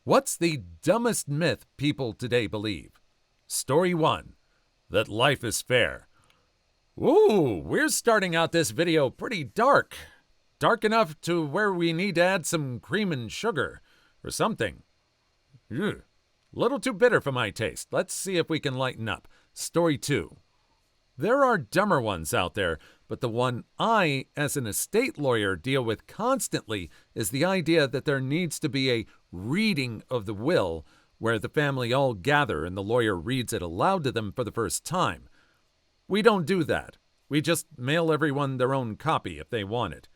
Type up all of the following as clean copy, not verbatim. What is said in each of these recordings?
What's the dumbest myth people today believe? Story 1. That life is fair. Ooh, we're starting out this video pretty dark. Dark enough to where we need to add some cream and sugar or something. Ugh. Little too bitter for my taste. Let's see if we can lighten up. Story 2. There are dumber ones out there, but the one I, as an estate lawyer, deal with constantly is the idea that there needs to be a reading of the will where the family all gather and the lawyer reads it aloud to them for the first time. We don't do that. We just mail everyone their own copy if they want it.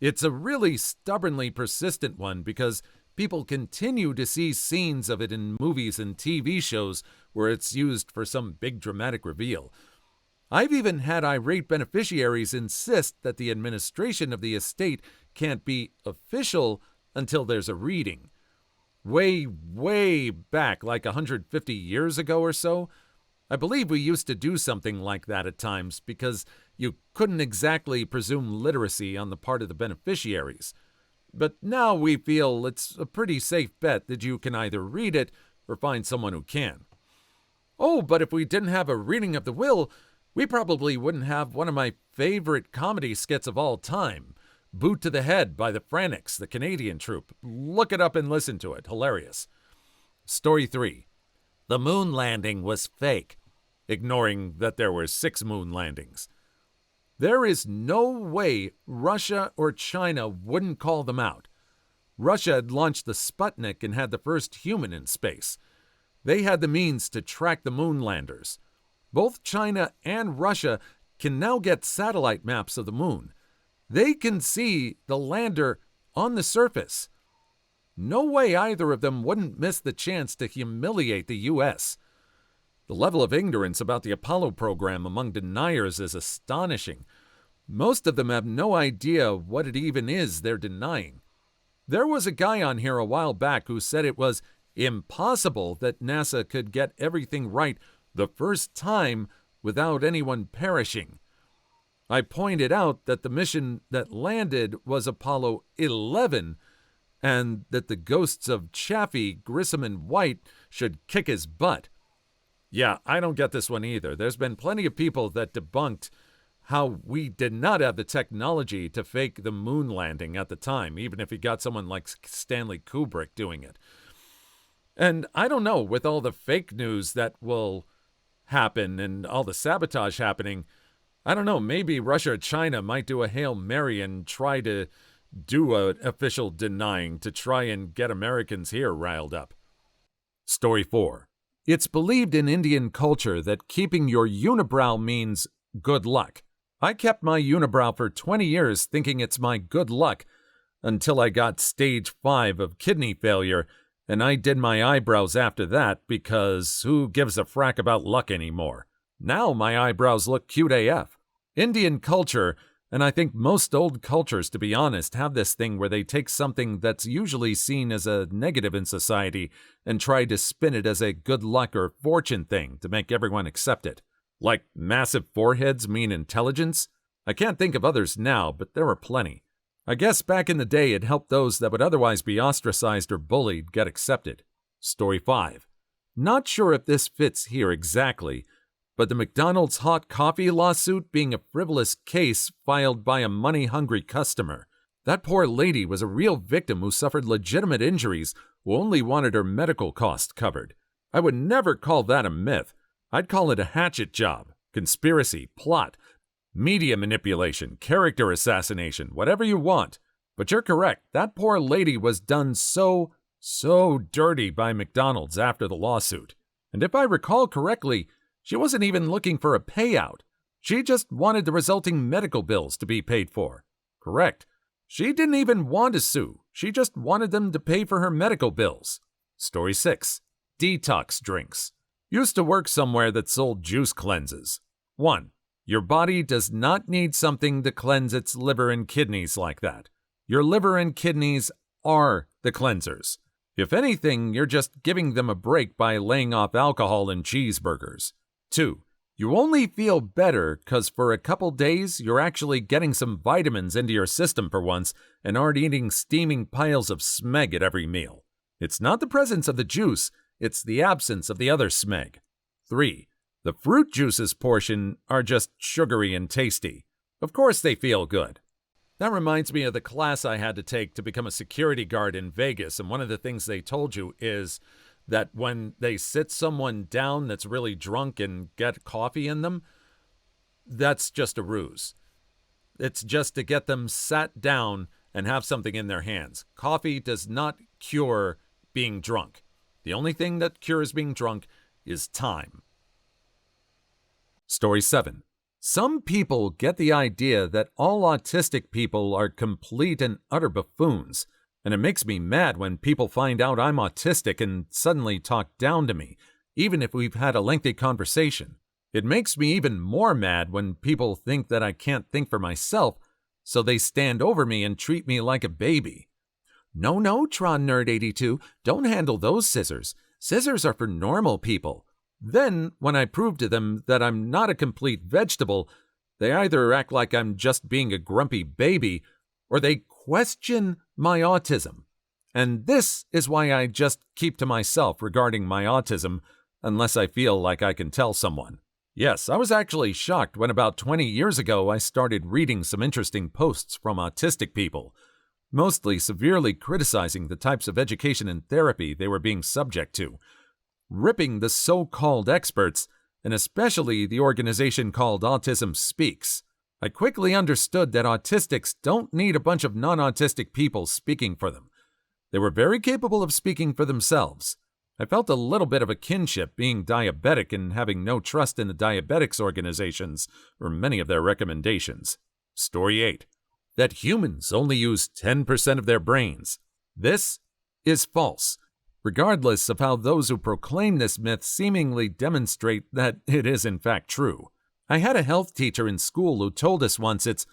It's a really stubbornly persistent one because people continue to see scenes of it in movies and TV shows where it's used for some big dramatic reveal. I've even had irate beneficiaries insist that the administration of the estate can't be official until there's a reading. Way back, like 150 years ago or so, I believe we used to do something like that at times because you couldn't exactly presume literacy on the part of the beneficiaries. But now we feel it's a pretty safe bet that you can either read it or find someone who can. Oh, but if we didn't have a reading of the will, we probably wouldn't have one of my favorite comedy skits of all time, Boot to the Head by the Frantics, the Canadian troupe. Look it up and listen to it. Hilarious. Story 3. The moon landing was fake, ignoring that there were 6 moon landings. There is no way Russia or China wouldn't call them out. Russia had launched the Sputnik and had the first human in space. They had the means to track the moon landers. Both China and Russia can now get satellite maps of the moon. They can see the lander on the surface. No way either of them wouldn't miss the chance to humiliate the U.S. The level of ignorance about the Apollo program among deniers is astonishing. Most of them have no idea what it even is they're denying. There was a guy on here a while back who said it was impossible that NASA could get everything right the first time without anyone perishing. I pointed out that the mission that landed was Apollo 11, and that the ghosts of Chaffee, Grissom, and White should kick his butt. Yeah, I don't get this one either. There's been plenty of people that debunked how we did not have the technology to fake the moon landing at the time, even if you got someone like Stanley Kubrick doing it. And I don't know, with all the fake news that will happen and all the sabotage happening, I don't know, maybe Russia or China might do a Hail Mary and try to do an official denying to try and get Americans here riled up. Story 4. It's believed in Indian culture that keeping your unibrow means good luck. I kept my unibrow for 20 years thinking it's my good luck until I got stage 5 of kidney failure, and I did my eyebrows after that because who gives a frack about luck anymore? Now my eyebrows look cute AF. Indian culture, and I think most old cultures, to be honest, have this thing where they take something that's usually seen as a negative in society and try to spin it as a good luck or fortune thing to make everyone accept it. Like massive foreheads mean intelligence? I can't think of others now, but there were plenty. I guess back in the day it helped those that would otherwise be ostracized or bullied get accepted. Story 5. Not sure if this fits here exactly, but the McDonald's hot coffee lawsuit being a frivolous case filed by a money-hungry customer. That poor lady was a real victim who suffered legitimate injuries who only wanted her medical costs covered. I would never call that a myth. I'd call it a hatchet job, conspiracy, plot, media manipulation, character assassination, whatever you want. But you're correct, that poor lady was done so dirty by McDonald's after the lawsuit. And if I recall correctly, she wasn't even looking for a payout. She just wanted the resulting medical bills to be paid for. Correct. She didn't even want to sue. She just wanted them to pay for her medical bills. Story 6. Detox drinks. Used to work somewhere that sold juice cleanses. 1. Your body does not need something to cleanse its liver and kidneys like that. Your liver and kidneys are the cleansers. If anything, you're just giving them a break by laying off alcohol and cheeseburgers. 2. You only feel better because for a couple days you're actually getting some vitamins into your system for once and aren't eating steaming piles of smeg at every meal. It's not the presence of the juice, it's the absence of the other smeg. 3. The fruit juices portion are just sugary and tasty. Of course they feel good. That reminds me of the class I had to take to become a security guard in Vegas, and one of the things they told you is that when they sit someone down that's really drunk and get coffee in them, that's just a ruse. It's just to get them sat down and have something in their hands. Coffee does not cure being drunk. The only thing that cures being drunk is time. Story 7. Some people get the idea that all autistic people are complete and utter buffoons, and it makes me mad when people find out I'm autistic and suddenly talk down to me, even if we've had a lengthy conversation. It makes me even more mad when people think that I can't think for myself, so they stand over me and treat me like a baby. No, Tron Nerd 82, don't handle those scissors. Scissors are for normal people. Then, when I prove to them that I'm not a complete vegetable, they either act like I'm just being a grumpy baby, or they question my autism. And this is why I just keep to myself regarding my autism, unless I feel like I can tell someone. Yes, I was actually shocked when about 20 years ago I started reading some interesting posts from autistic people, mostly severely criticizing the types of education and therapy they were being subject to, ripping the so-called experts, and especially the organization called Autism Speaks. I quickly understood that autistics don't need a bunch of non-autistic people speaking for them. They were very capable of speaking for themselves. I felt a little bit of a kinship being diabetic and having no trust in the diabetics organizations or many of their recommendations. Story 8. That humans only use 10% of their brains. This is false, regardless of how those who proclaim this myth seemingly demonstrate that it is in fact true. I had a health teacher in school who told us once it's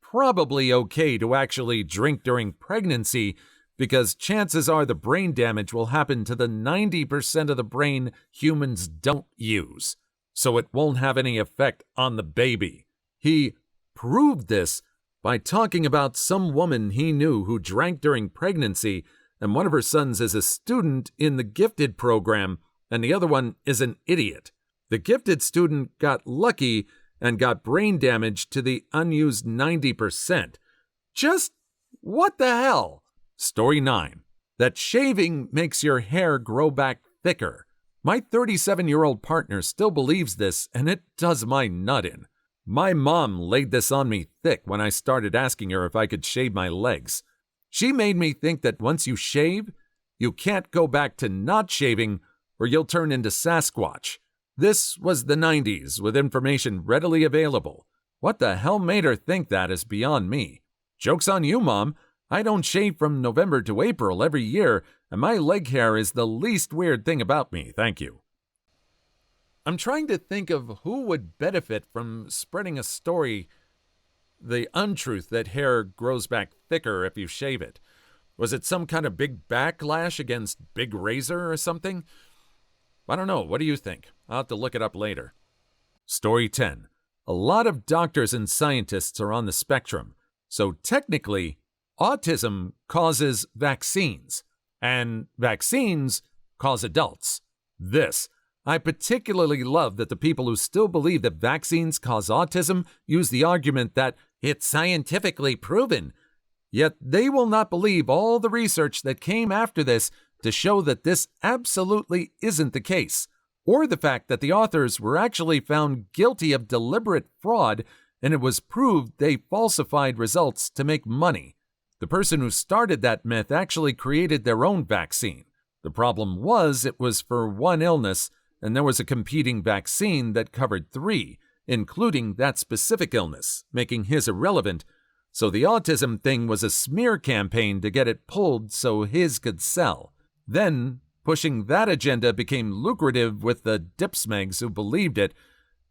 probably okay to actually drink during pregnancy because chances are the brain damage will happen to the 90% of the brain humans don't use, so it won't have any effect on the baby. He proved this by talking about some woman he knew who drank during pregnancy, and one of her sons is a student in the gifted program, and the other one is an idiot. The gifted student got lucky and got brain damage to the unused 90%. Just what the hell? Story 9. That shaving makes your hair grow back thicker. My 37-year-old partner still believes this, and it does my nut in. My mom laid this on me thick when I started asking her if I could shave my legs. She made me think that once you shave, you can't go back to not shaving or you'll turn into Sasquatch. This was the 90s with information readily available. What the hell made her think that is beyond me. Joke's on you, Mom. I don't shave from November to April every year, and my leg hair is the least weird thing about me, thank you. I'm trying to think of who would benefit from spreading a story, the untruth that hair grows back thicker if you shave it. Was it some kind of big backlash against Big Razor or something? I don't know. What do you think? I'll have to look it up later. Story 10. A lot of doctors and scientists are on the spectrum, so technically, autism causes vaccines, and vaccines cause adults. I particularly love that the people who still believe that vaccines cause autism use the argument that it's scientifically proven. Yet they will not believe all the research that came after this to show that this absolutely isn't the case, or the fact that the authors were actually found guilty of deliberate fraud and it was proved they falsified results to make money. The person who started that myth actually created their own vaccine. The problem was it was for one illness, and there was a competing vaccine that covered 3, including that specific illness, making his irrelevant. So the autism thing was a smear campaign to get it pulled so his could sell. Then, pushing that agenda became lucrative with the dipsmegs who believed it,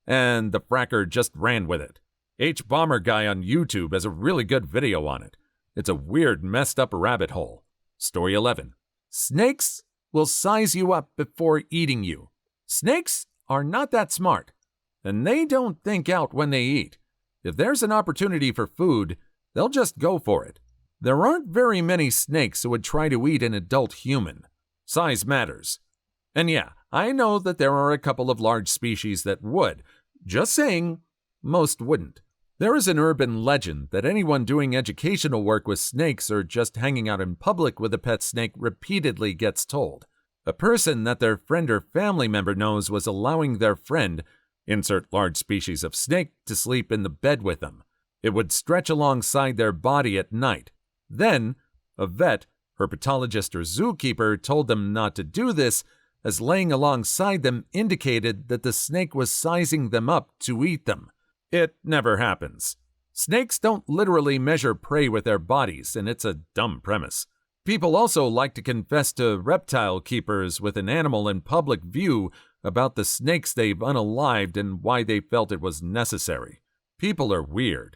and the fracker just ran with it. H-Bomber Guy on YouTube has a really good video on it. It's a weird, messed up rabbit hole. Story 11. Snakes will size you up before eating you. Snakes are not that smart, and they don't think out when they eat. If there's an opportunity for food, they'll just go for it. There aren't very many snakes who would try to eat an adult human. Size matters. And yeah, I know that there are a couple of large species that would. Just saying, most wouldn't. There is an urban legend that anyone doing educational work with snakes or just hanging out in public with a pet snake repeatedly gets told. A person that their friend or family member knows was allowing their friend, insert large species of snake, to sleep in the bed with them. It would stretch alongside their body at night. Then, a vet, herpetologist, or zookeeper told them not to do this, as laying alongside them indicated that the snake was sizing them up to eat them. It never happens. Snakes don't literally measure prey with their bodies, and it's a dumb premise. People also like to confess to reptile keepers with an animal in public view about the snakes they've unalived and why they felt it was necessary. People are weird.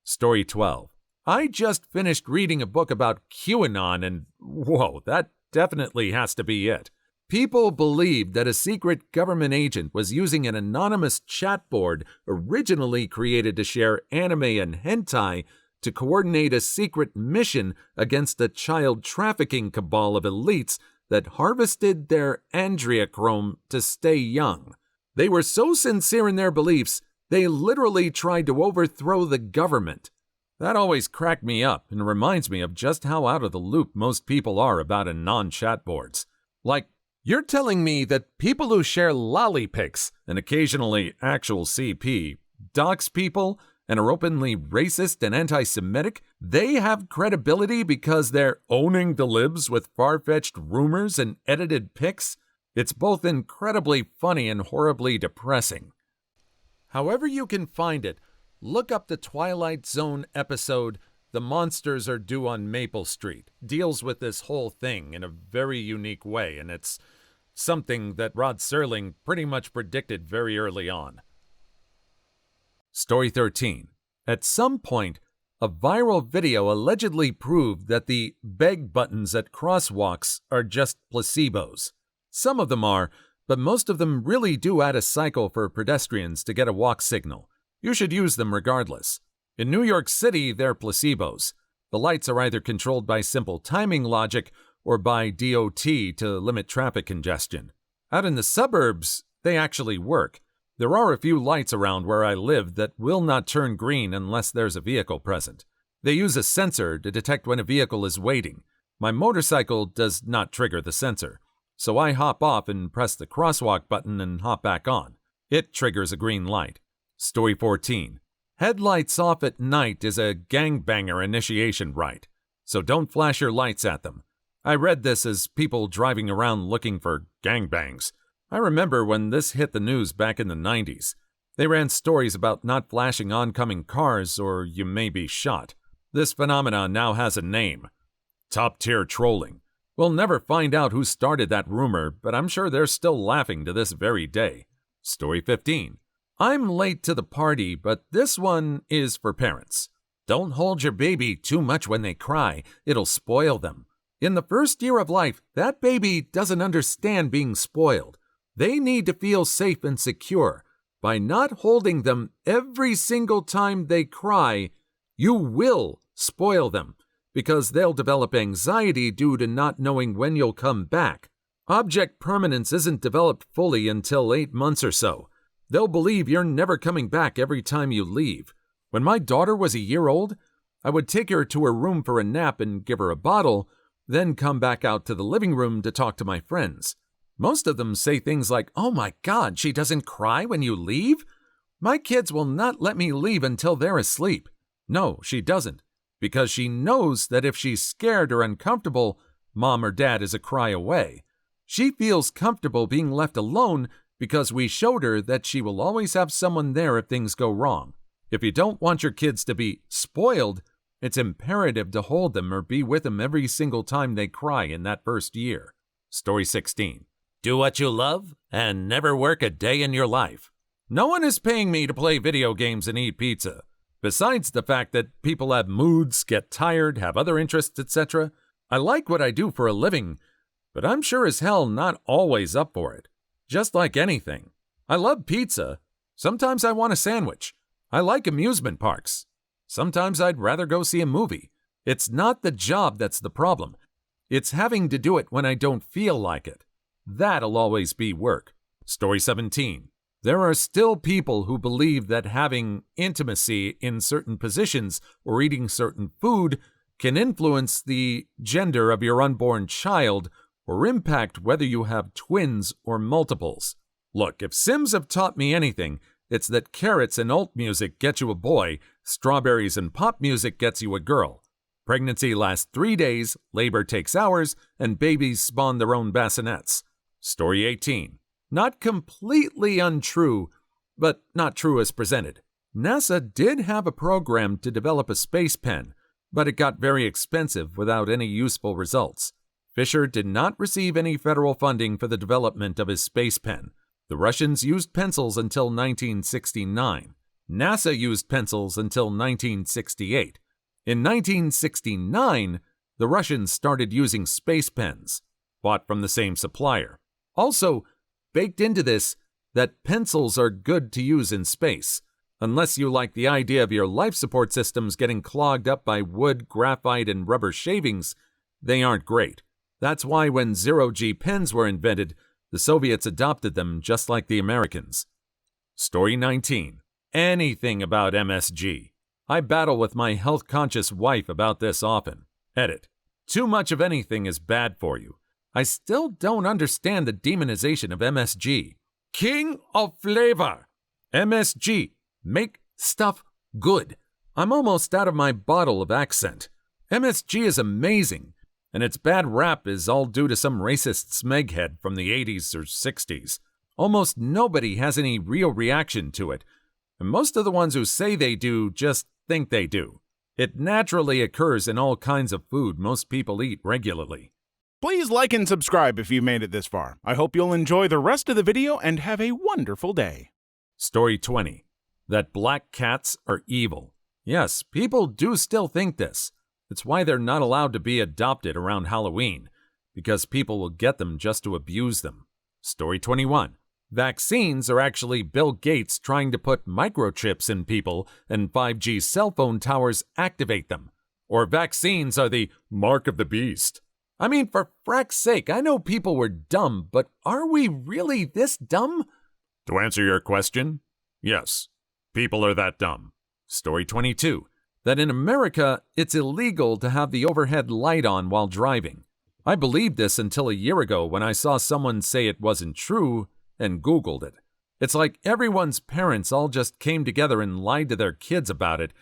Story 12. I just finished reading a book about QAnon and whoa, that definitely has to be it. People believed that a secret government agent was using an anonymous chat board originally created to share anime and hentai to coordinate a secret mission against a child trafficking cabal of elites that harvested their andriachrome to stay young. They were so sincere in their beliefs, they literally tried to overthrow the government. That always cracked me up and reminds me of just how out of the loop most people are about anon chat boards. Like, you're telling me that people who share lollipics and occasionally actual CP, dox people, and are openly racist and anti-Semitic, they have credibility because they're owning the libs with far-fetched rumors and edited pics? It's both incredibly funny and horribly depressing. However you can find it, look up the Twilight Zone episode, The Monsters Are Due on Maple Street. Deals with this whole thing in a very unique way, and it's something that Rod Serling pretty much predicted very early on. Story 13. At some point, a viral video allegedly proved that the beg buttons at crosswalks are just placebos. Some of them are, but most of them really do add a cycle for pedestrians to get a walk signal. You should use them regardless. In New York City, they're placebos. The lights are either controlled by simple timing logic or by DOT to limit traffic congestion. Out in the suburbs, they actually work. There are a few lights around where I live that will not turn green unless there's a vehicle present. They use a sensor to detect when a vehicle is waiting. My motorcycle does not trigger the sensor, so I hop off and press the crosswalk button and hop back on. It triggers a green light. Story 14. Headlights off at night is a gangbanger initiation rite, so don't flash your lights at them. I read this as people driving around looking for gangbangs. I remember when this hit the news back in the 90s. They ran stories about not flashing oncoming cars or you may be shot. This phenomenon now has a name. Top-tier trolling. We'll never find out who started that rumor, but I'm sure they're still laughing to this very day. Story 15. I'm late to the party, but this one is for parents. Don't hold your baby too much when they cry. It'll spoil them. In the first year of life, that baby doesn't understand being spoiled. They need to feel safe and secure. By not holding them every single time they cry, you will spoil them, because they'll develop anxiety due to not knowing when you'll come back. Object permanence isn't developed fully until 8 months or so. They'll believe you're never coming back every time you leave. When my daughter was a year old, I would take her to her room for a nap and give her a bottle, then come back out to the living room to talk to my friends. Most of them say things like, "Oh my God, she doesn't cry when you leave?" My kids will not let me leave until they're asleep. No, she doesn't, because she knows that if she's scared or uncomfortable, Mom or Dad is a cry away. She feels comfortable being left alone because we showed her that she will always have someone there if things go wrong. If you don't want your kids to be spoiled, it's imperative to hold them or be with them every single time they cry in that first year. Story 16. Do what you love and never work a day in your life. No one is paying me to play video games and eat pizza. Besides the fact that people have moods, get tired, have other interests, etc., I like what I do for a living, but I'm sure as hell not always up for it. Just like anything. I love pizza. Sometimes I want a sandwich. I like amusement parks. Sometimes I'd rather go see a movie. It's not the job that's the problem. It's having to do it when I don't feel like it. That'll always be work. Story 17. There are still people who believe that having intimacy in certain positions or eating certain food can influence the gender of your unborn child or impact whether you have twins or multiples. Look, if Sims have taught me anything, it's that carrots and alt music get you a boy, strawberries and pop music gets you a girl. Pregnancy lasts 3 days, labor takes hours, and babies spawn their own bassinets. Story 18. Not completely untrue, but not true as presented. NASA did have a program to develop a space pen, but it got very expensive without any useful results. Fisher did not receive any federal funding for the development of his space pen. The Russians used pencils until 1969. NASA used pencils until 1968. In 1969, the Russians started using space pens, bought from the same supplier. Also, baked into this, that pencils are good to use in space. Unless you like the idea of your life support systems getting clogged up by wood, graphite, and rubber shavings, they aren't great. That's why when zero-G pens were invented, the Soviets adopted them just like the Americans. Story 19. Anything about MSG. I battle with my health-conscious wife about this often. Edit. Too much of anything is bad for you. I still don't understand the demonization of MSG. King of flavor. MSG. Make stuff good. I'm almost out of my bottle of accent. MSG is amazing, and its bad rap is all due to some racist smeghead from the 80s or 60s. Almost nobody has any real reaction to it, and most of the ones who say they do just think they do. It naturally occurs in all kinds of food most people eat regularly. Please like and subscribe if you've made it this far. I hope you'll enjoy the rest of the video and have a wonderful day. Story 20. That black cats are evil. Yes, people do still think this. It's why they're not allowed to be adopted around Halloween, because people will get them just to abuse them. Story 21. Vaccines are actually Bill Gates trying to put microchips in people, and 5G cell phone towers activate them. Or vaccines are the mark of the beast. I mean, for frack's sake, I know people were dumb, but are we really this dumb? To answer your question, yes, people are that dumb. Story 22. That in America, it's illegal to have the overhead light on while driving. I believed this until a year ago when I saw someone say it wasn't true and Googled it. It's like everyone's parents all just came together and lied to their kids about it,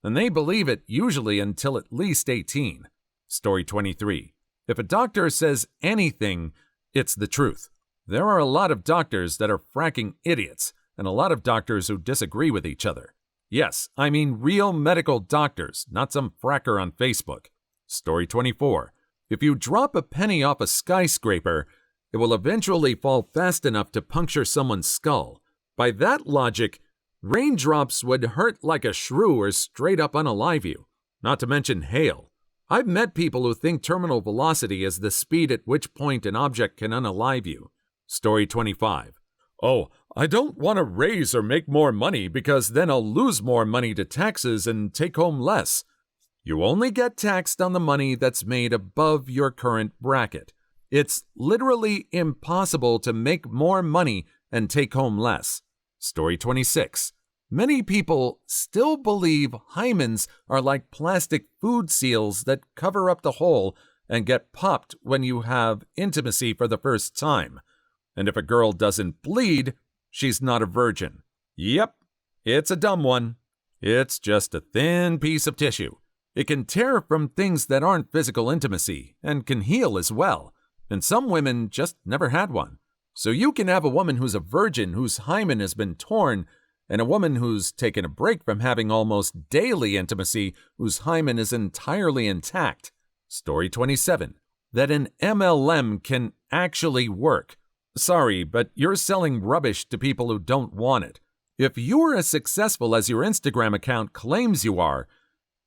and they believe it usually until at least 18. Story 23. If a doctor says anything, it's the truth. There are a lot of doctors that are fracking idiots, and a lot of doctors who disagree with each other. Yes, I mean real medical doctors, not some fracker on Facebook. Story 24. If you drop a penny off a skyscraper, it will eventually fall fast enough to puncture someone's skull. By that logic, raindrops would hurt like a shrew or straight up unalive you, not to mention hail. I've met people who think terminal velocity is the speed at which point an object can unalive you. Story 25. Oh, I don't want to raise or make more money because then I'll lose more money to taxes and take home less. You only get taxed on the money that's made above your current bracket. It's literally impossible to make more money and take home less. Story 26. Many people still believe hymens are like plastic food seals that cover up the hole and get popped when you have intimacy for the first time. And if a girl doesn't bleed, she's not a virgin. Yep, it's a dumb one. It's just a thin piece of tissue. It can tear from things that aren't physical intimacy and can heal as well. And some women just never had one. So you can have a woman who's a virgin whose hymen has been torn, and a woman who's taken a break from having almost daily intimacy whose hymen is entirely intact. Story 27. That an MLM can actually work. Sorry, but you're selling rubbish to people who don't want it. If you're as successful as your Instagram account claims you are,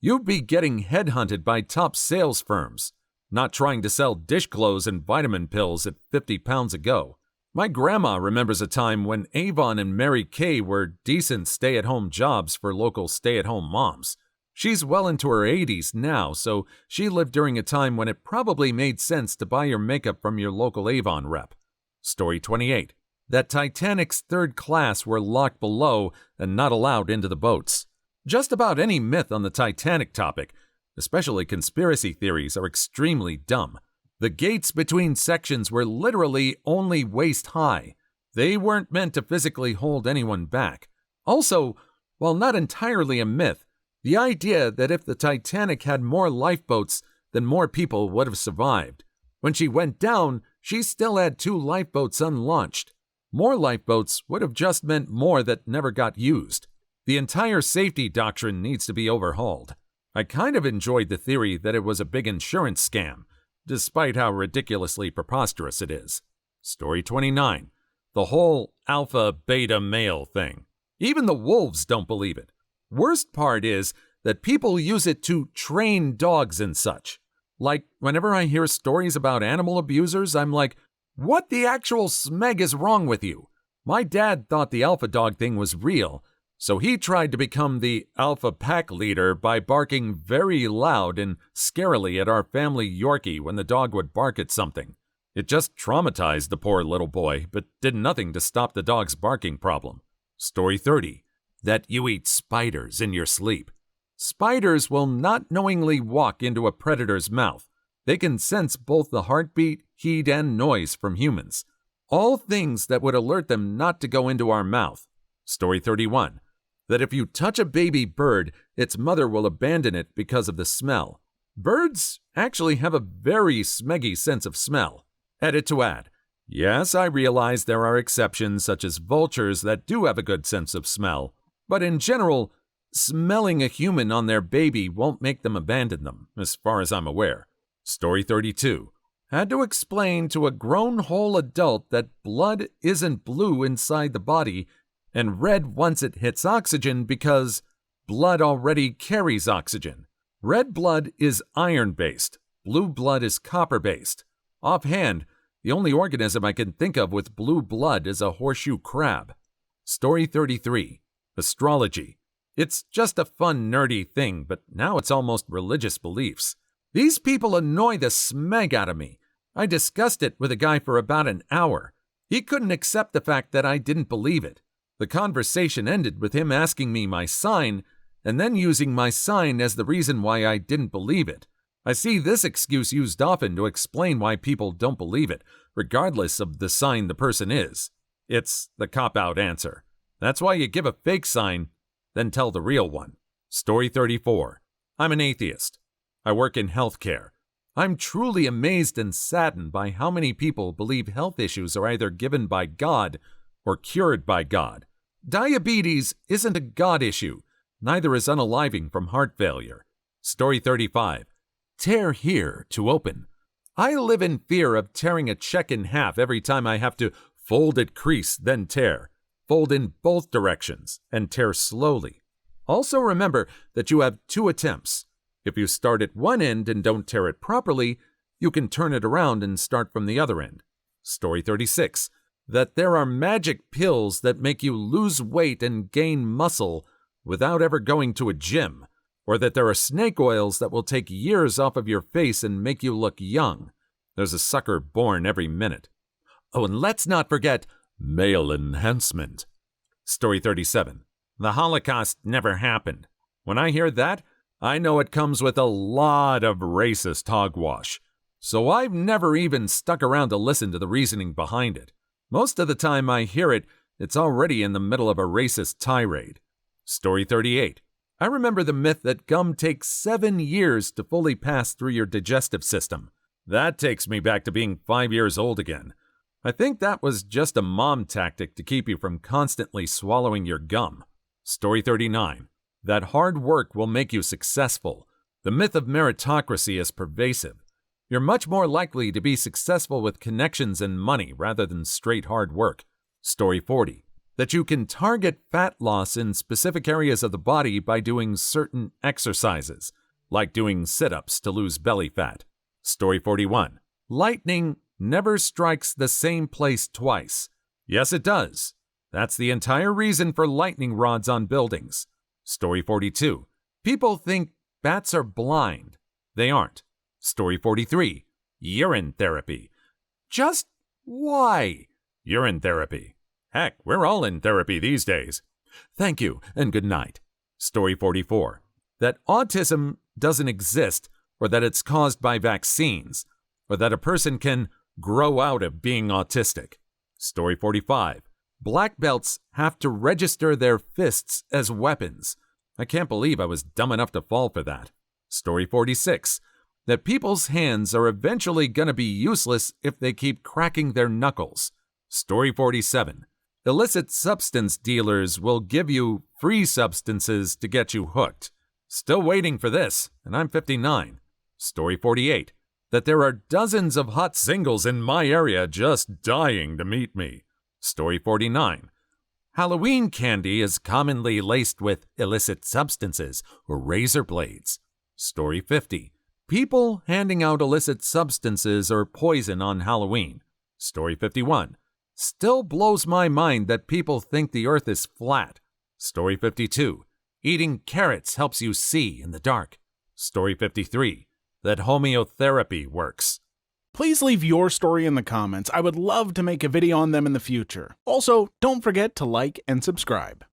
you'd be getting headhunted by top sales firms, not trying to sell dish clothes and vitamin pills at 50 pounds a go. My grandma remembers a time when Avon and Mary Kay were decent stay-at-home jobs for local stay-at-home moms. She's well into her 80s now, so she lived during a time when it probably made sense to buy your makeup from your local Avon rep. Story 28. That Titanic's third class were locked below and not allowed into the boats. Just about any myth on the Titanic topic, especially conspiracy theories, are extremely dumb. The gates between sections were literally only waist high. They weren't meant to physically hold anyone back. Also, while not entirely a myth, the idea that if the Titanic had more lifeboats, then more people would have survived. When she went down, she still had 2 lifeboats unlaunched. More lifeboats would have just meant more that never got used. The entire safety doctrine needs to be overhauled. I kind of enjoyed the theory that it was a big insurance scam, despite how ridiculously preposterous it is. Story 29. The whole alpha-beta male thing. Even the wolves don't believe it. Worst part is that people use it to train dogs and such. Like, whenever I hear stories about animal abusers, I'm like, what the actual smeg is wrong with you? My dad thought the alpha dog thing was real, so he tried to become the alpha pack leader by barking very loud and scarily at our family Yorkie when the dog would bark at something. It just traumatized the poor little boy, but did nothing to stop the dog's barking problem. Story 30. That you eat spiders in your sleep. Spiders will not knowingly walk into a predator's mouth. They can sense both the heartbeat, heat, and noise from humans. All things that would alert them not to go into our mouth. Story 31. That if you touch a baby bird, its mother will abandon it because of the smell. Birds actually have a very smeggy sense of smell. Edit to add. Yes, I realize there are exceptions such as vultures that do have a good sense of smell, but in general, smelling a human on their baby won't make them abandon them, as far as I'm aware. Story 32. Had to explain to a grown whole adult that blood isn't blue inside the body and red once it hits oxygen because blood already carries oxygen. Red blood is iron-based. Blue blood is copper-based. Offhand, the only organism I can think of with blue blood is a horseshoe crab. Story 33. Astrology. It's just a fun, nerdy thing, but now it's almost religious beliefs. These people annoy the smeg out of me. I discussed it with a guy for about an hour. He couldn't accept the fact that I didn't believe it. The conversation ended with him asking me my sign, and then using my sign as the reason why I didn't believe it. I see this excuse used often to explain why people don't believe it, regardless of the sign the person is. It's the cop-out answer. That's why you give a fake sign, then tell the real one. Story 34. I'm an atheist. I work in healthcare. I'm truly amazed and saddened by how many people believe health issues are either given by God or cured by God. Diabetes isn't a God issue. Neither is unaliving from heart failure. Story 35. Tear here to open. I live in fear of tearing a check in half every time I have to fold at crease, then tear. Fold in both directions, and tear slowly. Also remember that you have 2 attempts. If you start at one end and don't tear it properly, you can turn it around and start from the other end. Story 36. That there are magic pills that make you lose weight and gain muscle without ever going to a gym, or that there are snake oils that will take years off of your face and make you look young. There's a sucker born every minute. Oh, and let's not forget male enhancement. Story 37. The Holocaust never happened. When I hear that, I know it comes with a lot of racist hogwash. So I've never even stuck around to listen to the reasoning behind it. Most of the time I hear it, it's already in the middle of a racist tirade. Story 38. I remember the myth that gum takes 7 years to fully pass through your digestive system. That takes me back to being 5 years old again. I think that was just a mom tactic to keep you from constantly swallowing your gum. Story 39. That hard work will make you successful. The myth of meritocracy is pervasive. You're much more likely to be successful with connections and money rather than straight hard work. Story 40. That you can target fat loss in specific areas of the body by doing certain exercises, like doing sit-ups to lose belly fat. Story 41. Lightning never strikes the same place twice. Yes, it does. That's the entire reason for lightning rods on buildings. Story 42. People think bats are blind. They aren't. Story 43. Urine therapy. Just why? Urine therapy. Heck, we're all in therapy these days. Thank you, and good night. Story 44. That autism doesn't exist, or that it's caused by vaccines, or that a person can grow out of being autistic. Story 45. Black belts have to register their fists as weapons. I can't believe I was dumb enough to fall for that. Story 46. That people's hands are eventually going to be useless if they keep cracking their knuckles. Story 47. Illicit substance dealers will give you free substances to get you hooked. Still waiting for this, and I'm 59. Story 48. That there are dozens of hot singles in my area just dying to meet me. Story 49. Halloween candy is commonly laced with illicit substances or razor blades. Story 50. People handing out illicit substances or poison on Halloween. Story 51. Still blows my mind that people think the earth is flat. Story 52. Eating carrots helps you see in the dark. Story 53. That homeotherapy works. Please leave your story in the comments. I would love to make a video on them in the future. Also, don't forget to like and subscribe.